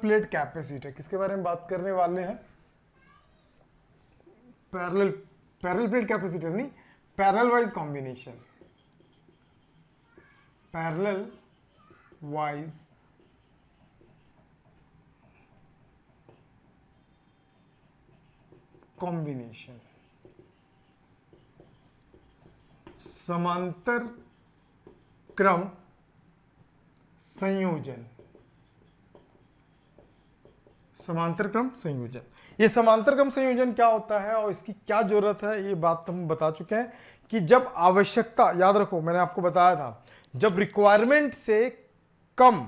Plate capacitor, किसके बारे में बात करने वाले हैं? पैरेलल प्लेट कैपेसिटर नहीं, parallel wise combination, parallel wise combination, समांतर क्रम संयोजन, समांतर क्रम संयोजन। ये समांतर क्रम संयोजन क्या होता है और इसकी क्या जरूरत है, ये बात हम बता चुके हैं कि जब आवश्यकता, याद रखो मैंने आपको बताया था, जब रिक्वायरमेंट से कम,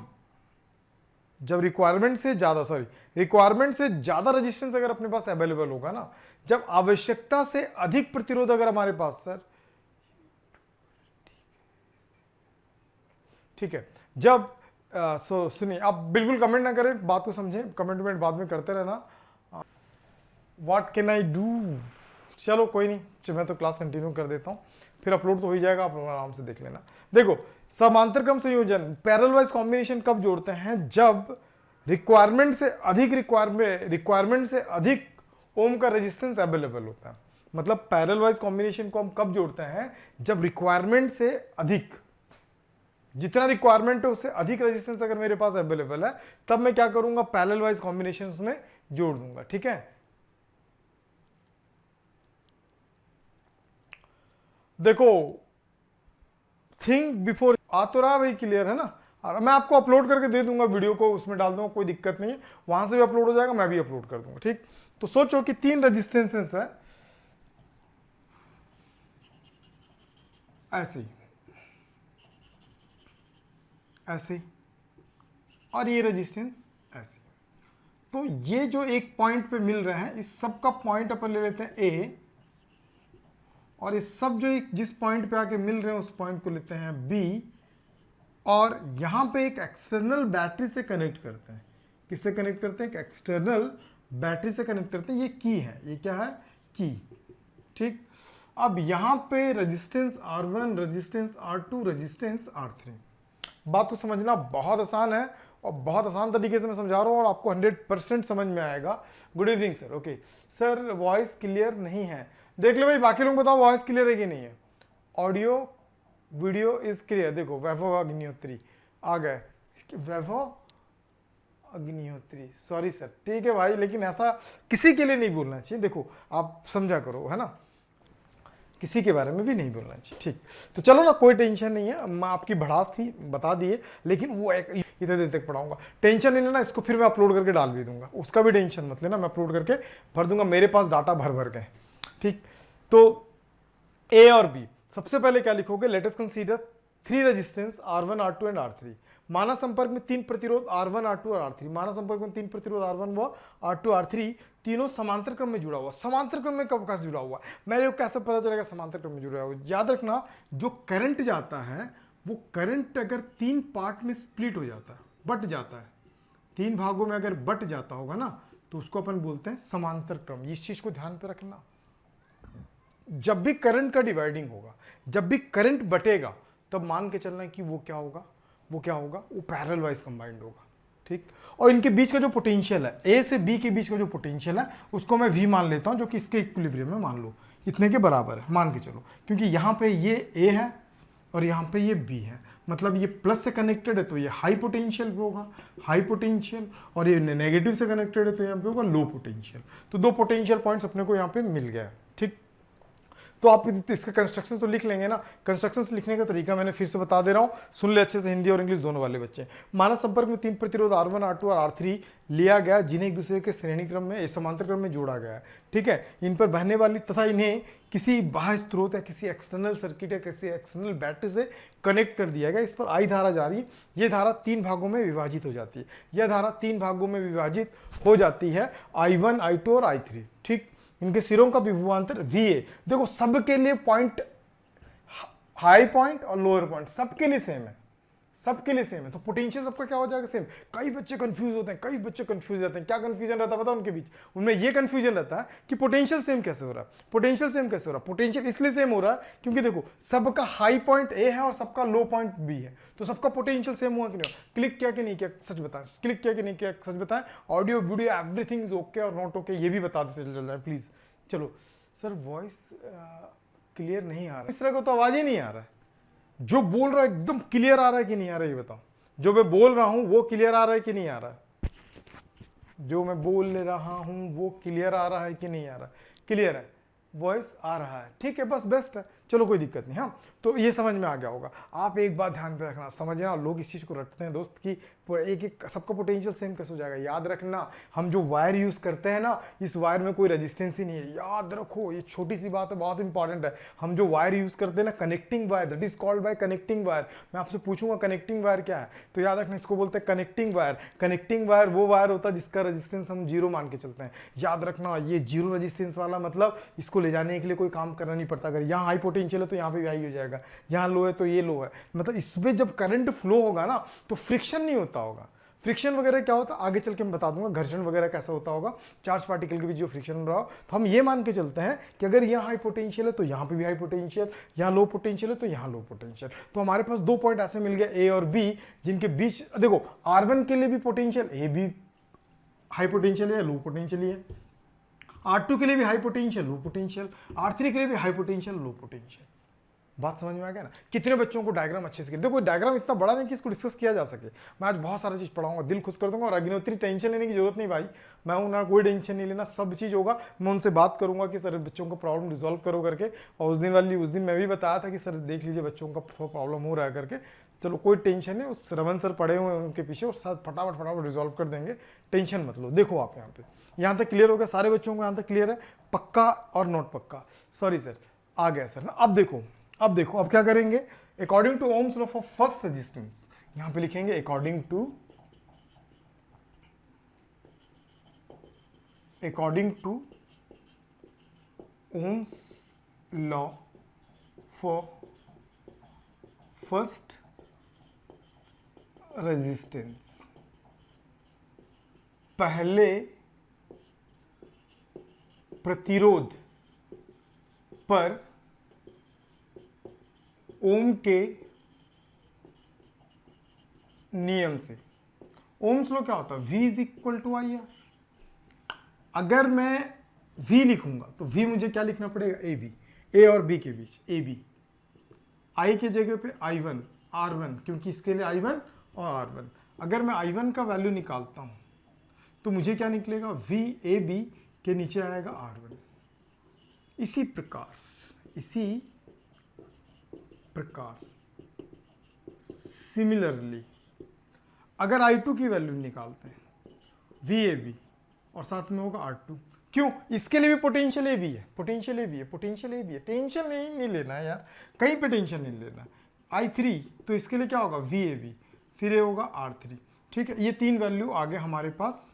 जब रिक्वायरमेंट से ज्यादा रेजिस्टेंस अगर अपने पास अवेलेबल होगा ना, जब आवश्यकता से अधिक प्रतिरोध अगर हमारे पास, सर ठीक है, जब सुनिए, आप बिल्कुल कमेंट ना करें, बात को समझें, कमेंट बाद में करते रहना। व्हाट कैन आई डू, चलो कोई नहीं, मैं तो क्लास कंटिन्यू कर देता हूं, फिर अपलोड तो हो ही जाएगा, आप आराम से देख लेना। देखो, समांतर क्रम संयोजन पैरेलल वाइज कॉम्बिनेशन कब जोड़ते हैं? जब रिक्वायरमेंट से अधिक ओम का रेजिस्टेंस अवेलेबल होता है। मतलब पैरेलल वाइज कॉम्बिनेशन को हम कब जोड़ते हैं? जब रिक्वायरमेंट से अधिक, जितना रिक्वायरमेंट है उससे अधिक रेजिस्टेंस अगर मेरे पास अवेलेबल है, तब मैं क्या करूंगा? पैरेलल वाइज कॉम्बिनेशंस में जोड़ दूंगा। ठीक है, देखो थिंक बिफोर, आ तो रहा भाई, क्लियर है ना? और मैं आपको अपलोड करके दे दूंगा वीडियो को, उसमें डाल दूंगा, कोई दिक्कत नहीं है, वहां से भी अपलोड हो जाएगा, मैं भी अपलोड कर दूंगा। ठीक, तो सोचो कि 3 रेजिस्टेंसेस है, ऐसे ऐसे, और ये रेजिस्टेंस ऐसे। तो ये जो एक पॉइंट पे मिल रहे हैं, इस सब का पॉइंट अपन ले लेते हैं ए, और ये सब जो एक जिस पॉइंट पे आके मिल रहे हैं उस पॉइंट को लेते हैं बी, और यहां पे एक एक्सटर्नल बैटरी से कनेक्ट करते हैं। किससे कनेक्ट करते हैं? एक एक्सटर्नल बैटरी से कनेक्ट करते हैं। ये की है, ये क्या है? की। ठीक, अब यहां पे resistance R1, resistance R2, resistance R3। बात को समझना बहुत आसान है और बहुत आसान तरीके से मैं समझा रहा हूं और आपको 100% समझ में आएगा। Good evening sir. Okay sir, voice clear नहीं है। देख लो भाई, बाकी लोग बताओ वॉइस क्लियर है कि नहीं है? Audio video is clear. देखो वैभव अग्निहोत्री आ गए, वैभव अग्निहोत्री, सॉरी सर। ठीक है भाई, लेकिन ऐसा किसी के लिए नहीं बोलना चाहिए। देखो आप समझा करो, है ना, किसी के बारे में भी नहीं बोलना चाहिए। ठीक, तो चलो ना, कोई टेंशन नहीं है, मैं आपकी भड़ास थी बता दिए, लेकिन वो एक इतने देर तक पढ़ाऊंगा, टेंशन नहीं लेना। इसको फिर मैं अपलोड करके डाल भी दूंगा, उसका भी टेंशन मत लेना, मैं अपलोड करके भर दूंगा, मेरे पास डाटा भर के। ठीक, तो ए और बी, सबसे पहले क्या लिखोगे? Let us consider 3 resistance R1, R2 and R3। माना संपर्क में 3 प्रतिरोध R1, R2 और R3। माना संपर्क में 3 प्रतिरोध R1 व R2, R3 तीनों समांतर क्रम में जुड़ा हुआ। समांतर क्रम में कब कैसे जुड़ा हुआ? मेरे को कैसे पता चलेगा समांतर क्रम में जुड़ा हुआ? याद रखना, जो करंट जाता है वो करंट अगर 3 पार्ट में स्प्लिट हो जाता है, बट जाता है, 3 भागों में अगर बट जाता होगा ना, तो उसको अपन बोलते हैं समांतर क्रम। इस चीज को ध्यान पे रखना। जब भी करंट का डिवाइडिंग होगा, जब भी करंट बटेगा, तब मान के चलना है कि वो क्या होगा? वो पैरेलल वाइज कंबाइंड होगा। ठीक, और इनके बीच का जो पोटेंशियल है, ए से बी के बीच का जो पोटेंशियल है, उसको मैं V मान लेता हूं, जो कि इसके इक्विलिब्रियम में मान लो इतने के बराबर है, मान के चलो, क्योंकि यहां पे ये ए है और यहां पे ये बी है, मतलब ये प्लस से कनेक्टेड है तो ये हाई पोटेंशियल पे होगा, हाई पोटेंशियल, और ये नेगेटिव से कनेक्टेड है तो यहाँ पे होगा लो पोटेंशियल। तो 2 पोटेंशियल पॉइंट्स अपने को यहाँ पे मिल गया। ठीक, तो आप इसका कंस्ट्रक्शंस तो लिख लेंगे ना। कंस्ट्रक्शंस लिखने का तरीका मैंने फिर से बता दे रहा हूं, सुन ले अच्छे से, हिंदी और इंग्लिश दोनों वाले बच्चे। मानव संपर्क में 3 प्रतिरोध R1, R2 और R3 लिया गया, जिन्हें एक दूसरे के श्रेणी क्रम में, समांतर क्रम में जोड़ा गया है। ठीक है, इन पर बहने वाली तथा इन्हें किसी बाह्य स्रोत या किसी एक्सटर्नल सर्किट या किसी एक्सटर्नल बैटरी से कनेक्ट कर दिया गया। इस पर आई धारा जा रही है, यह धारा 3 भागों में विभाजित हो जाती है। यह धारा 3 भागों में विभाजित हो जाती है, I1, I2 और I3। ठीक, इनके सिरों का विभवांतर VA। देखो सबके लिए पॉइंट, हाई पॉइंट और लोअर पॉइंट सबके लिए सेम है, सबके लिए सेम है, तो पोटेंशियल सबका क्या हो जाएगा, सेम। कई बच्चे कंफ्यूज होते हैं, कई बच्चे कंफ्यूज रहते हैं। क्या कंफ्यूजन रहता है पता है उनके बीच? उनमें ये कंफ्यूजन रहता है कि पोटेंशियल सेम कैसे हो रहा है, पोटेंशियल सेम कैसे हो रहा है। पोटेंशियल इसलिए सेम हो रहा है क्योंकि देखो सबका हाई पॉइंट ए है और सबका लो पॉइंट बी है, तो सबका पोटेंशियल सेम हुआ कि नहीं हुआ। क्लिक किया कि नहीं किया, सच बताएं। क्लिक किया कि नहीं किया, सच बताएं। Audio video everything is okay और नॉट ओके, ये भी बता देते चल रहा है प्लीज। चलो सर वॉइस क्लियर नहीं आ रहा, इस तरह का तो आवाज ही नहीं आ रहा है। जो बोल रहा है एकदम क्लियर आ रहा है कि नहीं आ रहा है, ये बताओ। जो मैं बोल रहा हूं वो क्लियर आ रहा है कि नहीं आ रहा है? जो मैं बोल ले रहा हूं वो क्लियर आ रहा है कि नहीं आ रहा है? क्लियर है, वॉइस आ रहा है, ठीक है, बस बेस्ट है। चलो कोई दिक्कत नहीं। हाँ, तो ये समझ में आ गया होगा। आप एक बात ध्यान पे रखना, समझना, लोग इस चीज़ को रखते हैं दोस्त कि एक एक सबका पोटेंशियल सेम कैसे हो जाएगा। याद रखना, हम जो वायर यूज़ करते हैं ना, इस वायर में कोई रेजिस्टेंस ही नहीं है। याद रखो, ये छोटी सी बात है, बहुत इंपॉर्टेंट है। हम जो वायर यूज़ करते हैं ना, connecting wire, that is called by connecting wire. मैं आपसे पूछूंगा कनेक्टिंग वायर क्या है, तो याद रखना इसको बोलते हैं कनेक्टिंग वायर। कनेक्टिंग वायर वो वायर होता है जिसका रेजिस्टेंस हम जीरो मान के चलते हैं। याद रखना, ये जीरो रेजिस्टेंस वाला मतलब इसको ले जाने के लिए कोई काम करना नहीं पड़ता। अगर यहाँ हाई पोटेंशियल है तो यहाँ पे भी हाई हो जाएगा, यहाँ लो है तो ये लो है। मतलब इसमें जब करंट फ्लो होगा ना तो फ्रिक्शन नहीं होता होगा। फ्रिक्शन वगैरह क्या होता है आगे चल के मैं बता दूंगा, घर्षण वगैरह कैसा होता होगा, चार्ज पार्टिकल के बीच जो फ्रिक्शन हो रहा हो। तो हम ये मान के चलते हैं कि अगर यहाँ हाई पोटेंशियल है तो यहाँ पे भी हाई पोटेंशियल, यहाँ लो पोटेंशियल है तो यहाँ लो पोटेंशियल। तो हमारे पास दो पॉइंट ऐसे मिल गए ए और बी, जिनके बीच देखो R1 के लिए भी potential A B high potential है, लो पोटेंशियल है। R2 के लिए भी high potential, low potential. R3 के लिए भी हाई पोटेंशियल, लो पोटेंशियल। बात समझ में आ गया ना? कितने बच्चों को डायग्राम अच्छे से, देखो डायग्राम इतना बड़ा नहीं कि इसको डिस्कस किया जा सके। मैं आज बहुत सारा चीज़ पढ़ाऊंगा, दिल खुश कर दूंगा। और अग्निहोत्री टेंशन लेने की जरूरत नहीं भाई, मैं हूं ना, कोई टेंशन नहीं लेना, सब चीज़ होगा। मैं उनसे बात करूंगा कि सर बच्चों को प्रॉब्लम रिजॉल्व करो करके। और उस दिन मैं भी बताया था कि सर देख लीजिए बच्चों का प्रॉब्लम हो रहा है करके। चलो कोई टेंशन नहीं, उस रमन सर पड़े हुए हैं उनके पीछे, और साथ फटाफट रिजॉल्व कर देंगे, टेंशन मत लो। देखो आप यहाँ तक क्लियर हो गया सारे बच्चों को? यहाँ तक क्लियर है? पक्का और नॉट पक्का? सॉरी सर, आ गया सर ना। अब देखो अब क्या करेंगे, according to Ohm's law of first resistance, यहां पे लिखेंगे according to Ohm's law for first resistance. पहले प्रतिरोध पर ओम के नियम से, ओम्स लॉ क्या होता है, V इज इक्वल टू आई। अगर मैं V लिखूंगा तो V मुझे क्या लिखना पड़ेगा, ए बी, ए और बी के बीच ए बी। आई की जगह पे I1 R1, क्योंकि इसके लिए I1 और R1। अगर मैं I1 का वैल्यू निकालता हूं तो मुझे क्या निकलेगा, V ए बी के नीचे आएगा R1। इसी प्रकार सिमिलरली अगर I2 की वैल्यू निकालते हैं, VAB और साथ में होगा R2। क्यों? इसके लिए भी पोटेंशियल ए बी है, टेंशन नहीं लेना है यार, कहीं पे टेंशन नहीं लेना। I3 तो इसके लिए क्या होगा, VAB, फिर ये होगा R3। ठीक है, ये तीन वैल्यू आगे हमारे पास।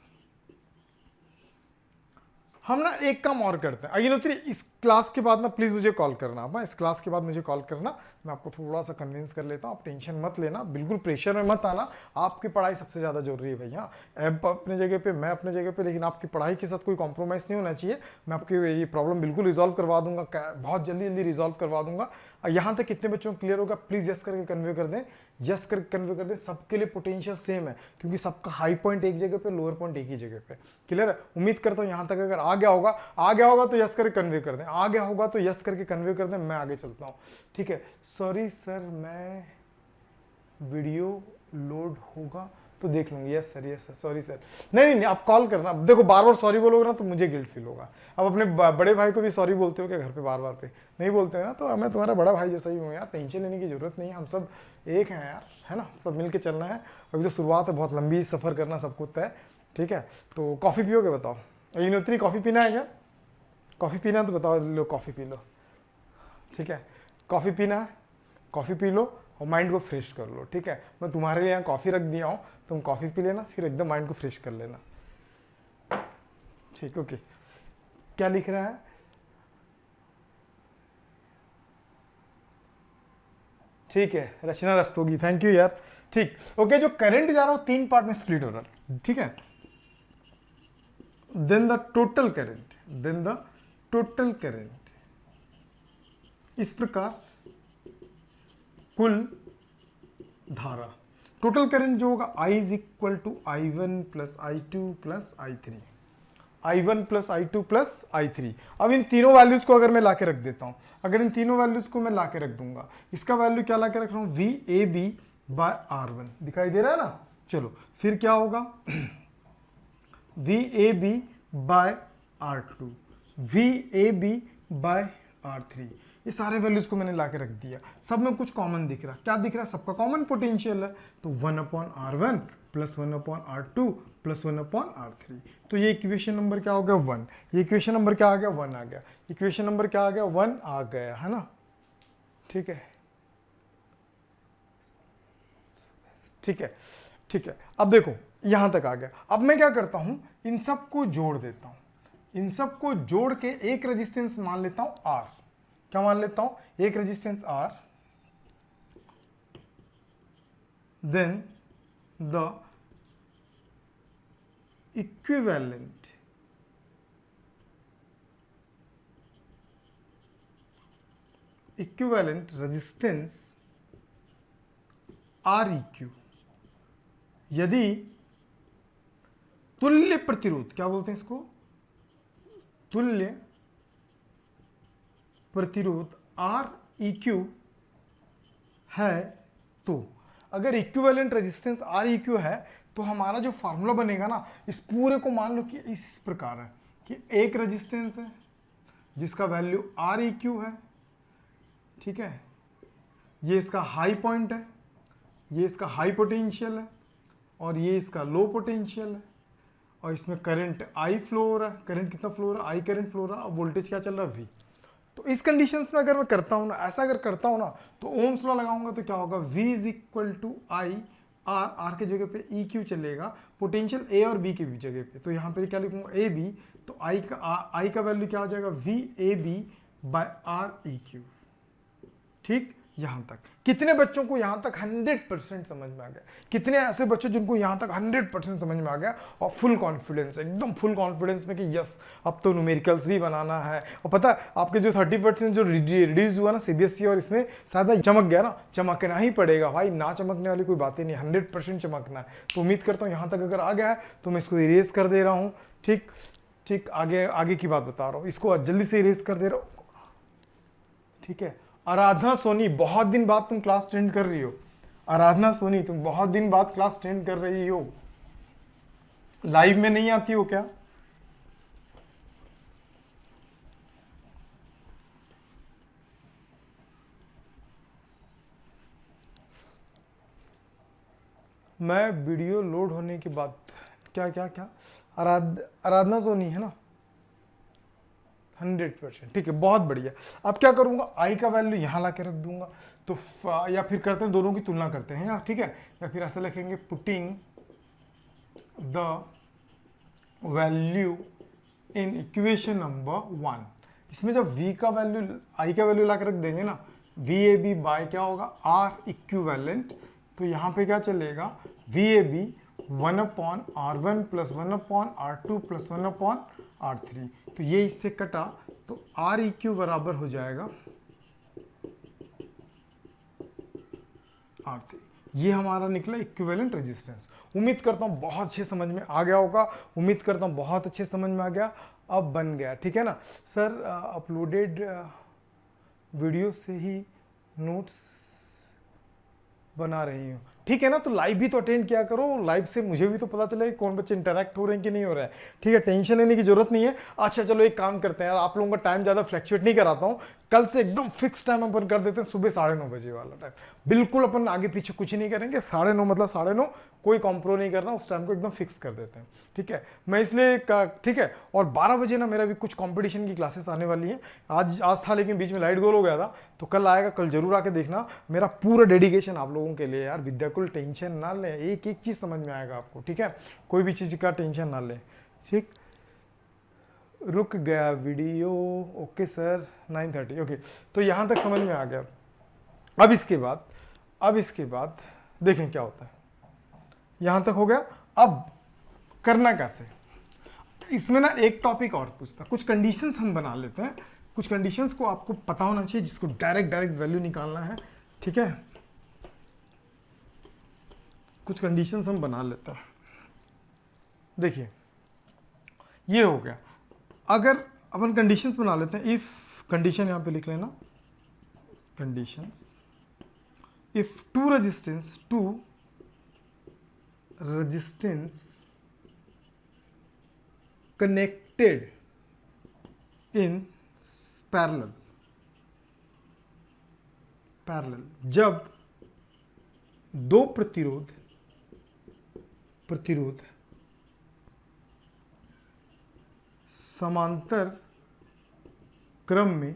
हम ना एक काम और करते हैं, अग्निहोत्री इस क्लास के बाद ना प्लीज़ मुझे कॉल करना। आप इस क्लास के बाद मुझे कॉल करना, मैं आपको थोड़ा सा कन्विंस कर लेता हूँ। आप टेंशन मत लेना, बिल्कुल प्रेशर में मत आना। आपकी पढ़ाई सबसे ज़्यादा जरूरी है भैया। ऐप अपने जगह पे, मैं अपने जगह पे, लेकिन आपकी पढ़ाई के साथ कोई कॉम्प्रोमाइज़ नहीं होना चाहिए। मैं आपकी ये प्रॉब्लम बिल्कुल रिजॉल्व करवा दूंगा, बहुत जल्दी रिजॉल्व करवा दूंगा। यहाँ तक कितने बच्चों को क्लियर होगा प्लीज़ यस करके कन्वे कर दें, यस करके कन्वे कर दें। सबके लिए पोटेंशियल सेम है, क्योंकि सबका हाई पॉइंट एक जगह पे, लोअर पॉइंट एक ही जगह पे। क्लियर है? उम्मीद करता हूँ यहाँ तक अगर आ गया होगा तो यस करके कन्वे कर दें, आ गया होगा तो यस करके कन्वे कर दें। मैं आगे चलता हूँ, ठीक है। सॉरी सर, मैं वीडियो लोड होगा तो देख लूंगी। Yes sir, sorry sir. नहीं, आप कॉल करना। देखो बार बार सॉरी बोलोगे ना तो मुझे गिल्ट फील होगा। अब अपने बड़े भाई को भी सॉरी बोलते हो क्या घर पे बार बार पे? नहीं बोलते हो ना, तो मैं तुम्हारा बड़ा भाई जैसा ही हूँ यार, टेंशन लेने की जरूरत नहीं है। हम सब एक हैं यार, है ना, सब मिल के चलना है। अभी तो शुरुआत है, बहुत लंबी सफ़र करना सबको तय, ठीक है। तो कॉफ़ी पियोगे बताओ? अग्निहोत्री कॉफ़ी पीना है क्या? कॉफ़ी पीना है तो बताओ, लो कॉफ़ी पी लो, ठीक है। कॉफ़ी पीना है, कॉफ़ी पी लो और माइंड को फ्रेश कर लो, ठीक है। मैं तुम्हारे लिए यहाँ कॉफ़ी रख दिया हूँ, तुम कॉफ़ी पी लेना, फिर एकदम माइंड को फ्रेश कर लेना, ठीक। ओके, क्या लिख रहा है? ठीक है, रचना रस्तोगी, थैंक यू यार। ठीक, ओके, जो करंट जा रहा हो 3 पार्ट में स्प्लिट हो रहा है, ठीक है। देन द टोटल करंट, इस प्रकार कुल धारा, टोटल करंट जो होगा I is equal to I1 plus I2 plus I3, I1 plus I2 plus I3। अब इन तीनों वैल्यूज को अगर मैं लाके रख देता हूं, अगर इन तीनों वैल्यूज को मैं लाके रख दूंगा, इसका वैल्यू क्या लाके रख रहा हूं, VAB बाय R1, दिखाई दे रहा है ना। चलो फिर क्या होगा, VAB bye R2, VAB bye R3, ये सारे वैल्यूज को मैंने लाके रख दिया। सब में कुछ कॉमन दिख रहा है, क्या दिख रहा है, सबका कॉमन पोटेंशियल है, तो 1/R1 plus 1/R2 plus 1/R3। तो ये इक्वेशन नंबर क्या हो गया, 1। ये इक्वेशन नंबर क्या आ गया, 1 आ गया। इक्वेशन नंबर क्या आ गया, 1 आ गया, है ना। ठीक है, ठीक है, ठीक है। अब देखो यहां तक आ गया। अब मैं क्या करता हूं, इन सब को जोड़ देता हूं, इन सब को जोड़ के एक रेजिस्टेंस मान लेता हूं R। क्या मान लेता हूं, एक resistance R, then the equivalent resistance REQ, यदि तुल्य प्रतिरोध, क्या बोलते हैं इसको, तुल्य प्रतिरोध REQ है, तो अगर इक्विवेलेंट रेजिस्टेंस REQ है तो हमारा जो फार्मूला बनेगा ना, इस पूरे को मान लो कि इस प्रकार है कि एक रेजिस्टेंस है जिसका वैल्यू REQ है, ठीक है, ये इसका हाई पॉइंट है, ये इसका हाई पोटेंशियल है, और ये इसका लो पोटेंशियल है, और इसमें करंट I फ्लो हो रहा है। करंट कितना फ्लो हो रहा है, I करंट फ्लो हो रहा है। अब वोल्टेज क्या चल रहा है, V। तो इस कंडीशंस में अगर मैं करता हूं ना, ऐसा अगर करता हूं ना, तो ओम्स लॉ लगाऊंगा तो क्या होगा, V is equal to I R के जगह पे EQ चलेगा, पोटेंशियल A और B के भी जगह पे। तो यहाँ पे क्या लिखूंगा, AB, तो I का वैल्यू क्या हो जाएगा, VAB बाय REQ। ठीक, यहां तक कितने बच्चों को यहां तक 100% समझ में आ गया, कितने ऐसे बच्चे जिनको यहां तक 100% समझ में आ गया, और फुल कॉन्फिडेंस, एकदम फुल कॉन्फिडेंस में कि यस अब तो न्यूमेरिकल्स भी बनाना है। और पता है आपके जो 30% जो रिड्यूस हुआ ना CBSE और इसमें शायद चमक गया ना, चमकना ही पड़ेगा भाई, ना चमकने वाली कोई बात ही नहीं, 100% चमकना है। तो उम्मीद करता हूँ यहाँ तक अगर आ गया है तो मैं इसको इरेज कर दे रहा हूँ। ठीक ठीक, आगे की बात बता रहा हूँ, इसको जल्दी से इरेज कर दे रहा हूँ। ठीक है, आराधना सोनी, बहुत दिन बाद तुम क्लास अटेंड कर रही हो। आराधना सोनी, तुम बहुत दिन बाद क्लास अटेंड कर रही हो, लाइव में नहीं आती हो क्या? मैं वीडियो लोड होने के बाद क्या क्या क्या आराधना सोनी है ना, 100%। ठीक है, बहुत बढ़िया। अब क्या करूंगा, I का वैल्यू यहाँ ला के रख दूंगा, तो या फिर करते हैं दोनों की तुलना करते हैं यार, ठीक है, या फिर ऐसा लिखेंगे putting the value in equation number 1। इसमें जब V का वैल्यू I का वैल्यू ला के रख देंगे ना, VAB बाय क्या होगा, R इक्विवेलेंट, तो यहाँ पे क्या चलेगा, VAB 1/R1 plus 1/R2 plus 1/R3। तो ये इससे कटा तो REQ बराबर हो जाएगा R3। ये हमारा निकला इक्विवेलेंट रेजिस्टेंस। उम्मीद करता हूँ बहुत अच्छे समझ में आ गया होगा, उम्मीद करता हूँ बहुत अच्छे समझ में आ गया, अब बन गया, ठीक है ना सर। अपलोडेड वीडियो से ही नोट्स बना रही हूँ, ठीक है ना। तो लाइव भी तो अटेंड किया करो, लाइव से मुझे भी तो पता चले कौन बच्चे इंटरैक्ट हो रहे हैं कि नहीं हो रहा है, ठीक है, टेंशन लेने की जरूरत नहीं है। अच्छा चलो एक काम करते हैं यार, आप लोगों का टाइम ज़्यादा फ्लैक्चुएट नहीं कराता हूँ, कल से एकदम फिक्स टाइम अपन कर देते हैं, सुबह 9:30 बजे वाला टाइम, बिल्कुल अपन आगे पीछे कुछ नहीं करेंगे, 9:30 मतलब 9:30, कोई कॉम्प्रो नहीं करना, उस टाइम को एकदम फिक्स कर देते हैं, ठीक है। मैं इसलिए ठीक है, और 12 बजे ना मेरा भी कुछ कंपटीशन की क्लासेस आने वाली हैं। आज था लेकिन बीच में लाइट गोल हो गया था, तो कल आएगा, कल जरूर आके देखना। मेरा पूरा डेडिकेशन आप लोगों के लिए यार, विद्याकुल टेंशन ना लें, एक एक चीज़ समझ में आएगा आपको, ठीक है, कोई भी चीज़ का टेंशन ना लें, ठीक। रुक गया वीडियो, ओके सर, 9:30, ओके, तो यहाँ तक समझ में आ गया। अब इसके बाद अब इसके बाद देखें क्या होता है। यहां तक हो गया। अब करना कैसे, इसमें ना एक टॉपिक और पूछता, कुछ कंडीशंस हम बना लेते हैं। कुछ कंडीशंस को आपको पता होना चाहिए, जिसको डायरेक्ट वैल्यू निकालना है, ठीक है। कुछ कंडीशंस हम बना लेते हैं। देखिए ये हो गया। अगर अपन कंडीशंस बना लेते हैं, इफ कंडीशन यहां पे लिख लेना, conditions if two resistance connected in parallel, जब दो प्रतिरोध समांतर क्रम में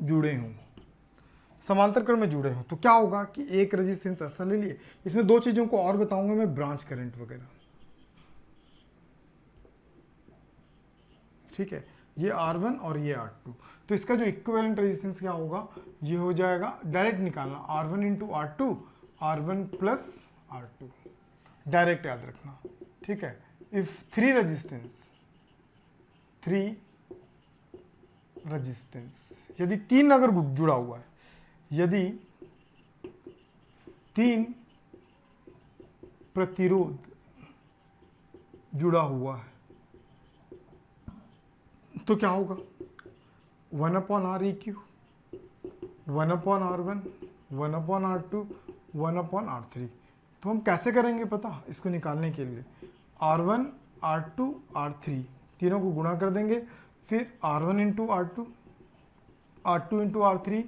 जुड़े हों, तो क्या होगा कि एक रेजिस्टेंस ऐसा ले लिए। इसमें दो चीजों को और बताऊंगा मैं, ब्रांच करंट वगैरह, ठीक है। ये R1 और ये R2, तो इसका जो इक्विवेलेंट रेजिस्टेंस क्या होगा, ये हो जाएगा, डायरेक्ट निकालना, R1 into R2, R1 plus R2, direct याद रखना, ठीक है। इफ थ्री रेजिस्टेंस, यदि तीन अगर जुड़ा हुआ है, यदि तीन प्रतिरोध जुड़ा हुआ है, तो क्या होगा, 1/Req, 1/R1, 1/R2, 1/R3। तो हम कैसे करेंगे पता, इसको निकालने के लिए R1, R2, R3 तीनों को गुणा कर देंगे, फिर R1 into R2, R2 into R3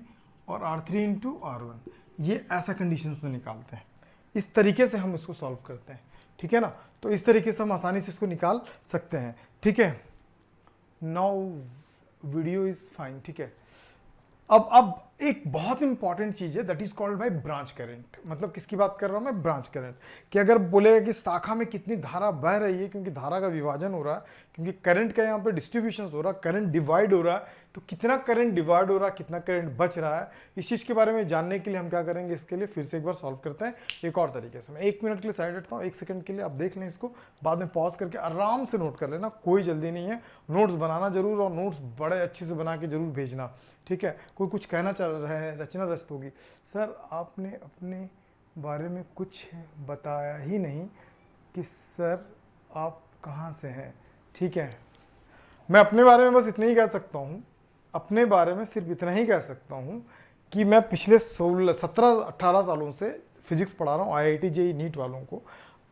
और R3 इंटू R1। ये ऐसा कंडीशंस में निकालते हैं। इस तरीके से हम इसको सॉल्व करते हैं, ठीक है ना। तो इस तरीके से हम आसानी से इसको निकाल सकते हैं, ठीक है। नाउ वीडियो इज फाइन, ठीक है। अब एक बहुत इंपॉर्टेंट चीज है, that is called by branch current. मतलब किसकी बात कर रहा हूं मैं, ब्रांच करंट। कि अगर बोलेगा कि शाखा में कितनी धारा बह रही है, क्योंकि धारा का विभाजन हो रहा है, क्योंकि करंट का यहाँ पे डिस्ट्रीब्यूशन हो रहा है, करंट डिवाइड हो रहा है, तो कितना करंट डिवाइड हो रहा है, कितना करंट बच रहा है, इस चीज के बारे में जानने के लिए हम क्या करेंगे, इसके लिए फिर से एक बार सॉल्व करते हैं एक और तरीके से। मैं 1 मिनट के लिए साइड हटता हूँ, 1 सेकंड के लिए आप देख लें इसको, बाद में पॉज करके आराम से नोट कर लेना, कोई जल्दी नहीं है। नोट्स बनाना जरूर, और नोट्स बड़े अच्छे से बना के जरूर भेजना, ठीक है। कोई कुछ कहना चल रहा है, रचना रस्त होगी, सर आपने अपने बारे में कुछ बताया ही नहीं कि सर आप कहाँ से हैं, ठीक है। मैं अपने बारे में बस इतना ही कह सकता हूँ, अपने बारे में सिर्फ इतना ही कह सकता हूँ कि मैं पिछले 17-18 सालों से फिजिक्स पढ़ा रहा हूँ IIT JEE नीट वालों को।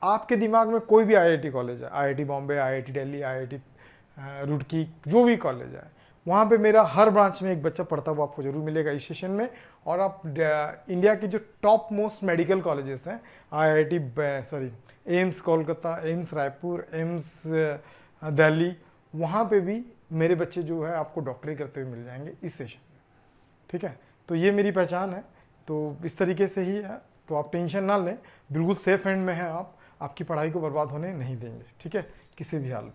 आपके दिमाग में कोई भी IIT कॉलेज है, IIT Bombay, IIT Delhi, IIT Roorkee, जो भी कॉलेज है, वहाँ पे मेरा हर ब्रांच में एक बच्चा पढ़ता हुआ आपको जरूर मिलेगा इस सेशन में। और आप इंडिया के जो टॉप मोस्ट मेडिकल कॉलेजेस हैं, AIIMS Kolkata, AIIMS Raipur, AIIMS Delhi, वहाँ पे भी मेरे बच्चे जो है आपको डॉक्टरी करते हुए मिल जाएंगे इस सेशन में, ठीक है। तो ये मेरी पहचान है, तो इस तरीके से ही है, तो आप टेंशन ना लें, बिल्कुल सेफ हैंड में हैं आप, आपकी पढ़ाई को बर्बाद होने नहीं देंगे, ठीक है, किसी भी हाल में।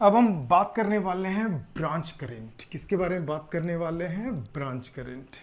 अब हम बात करने वाले हैं ब्रांच करंट। किसके बारे में बात करने वाले हैं, ब्रांच करंट।